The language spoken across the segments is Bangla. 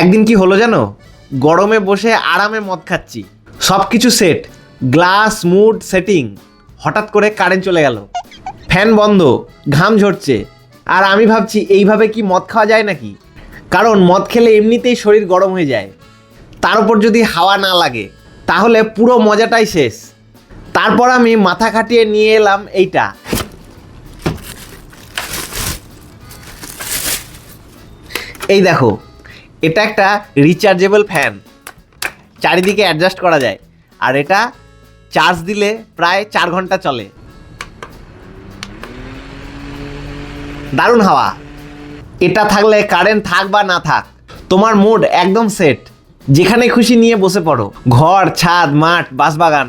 একদিন কি হলো জানো, গরমে বসে আরামে মদ খাচ্ছি, সব কিছু সেট, গ্লাস মুড সেটিং, হঠাৎ করে কারেন্ট চলে গেল, ফ্যান বন্ধ, ঘাম ঝরছে, আর আমি ভাবছি এইভাবে কি মদ খাওয়া যায় নাকি। কারণ মদ খেলে এমনিতেই শরীর গরম হয়ে যায়, তার উপর যদি হাওয়া না লাগে তাহলে পুরো মজাটাই শেষ। তারপর আমি মাথা খাটিয়ে নিয়ে এলাম এইটা। এই দেখো, এটা একটা রিচার্জেবল ফ্যান, চারিদিকে অ্যাডজাস্ট করা যায়, আর এটা চার্জ দিলে প্রায় 4 ঘন্টা চলে। দারুণ হাওয়া। এটা থাকলে কারেন্ট থাক বা না থাক, তোমার মুড একদম সেট, যেখানে খুশি নিয়ে বসে পড়ো, ঘর, ছাদ, মাঠ, বাসবাগান,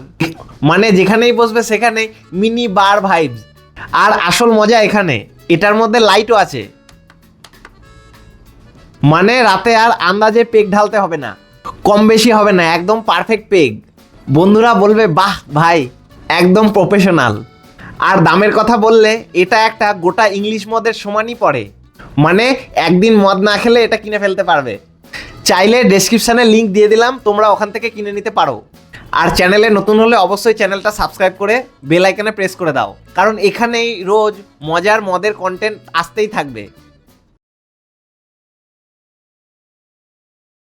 মানে যেখানেই বসবে সেখানে মিনি বার ভাইবস। আর আসল মজা এখানে, এটার মধ্যে লাইটও আছে, মানে রাতে আর আন্দাজে পেগ ঢালতে হবে না, কম বেশি হবে না, একদম পারফেক্ট পেগ। বন্ধুরা বলবে বাহ ভাই, একদম প্রফেশনাল। আর দামের কথা বললে এটা একটা গোটা ইংলিশ মদের সমানই পড়ে, মানে একদিন মদ না খেলে এটা কিনে ফেলতে পারবে। চাইলে ডেসক্রিপশানে লিংক দিয়ে দিলাম, তোমরা ওখান থেকে কিনে নিতে পারো। আর চ্যানেলে নতুন হলে অবশ্যই চ্যানেলটা সাবস্ক্রাইব করে বেল আইকনে প্রেস করে দাও, কারণ এখানেই রোজ মজার মদের কন্টেন্ট আসতেই থাকবে।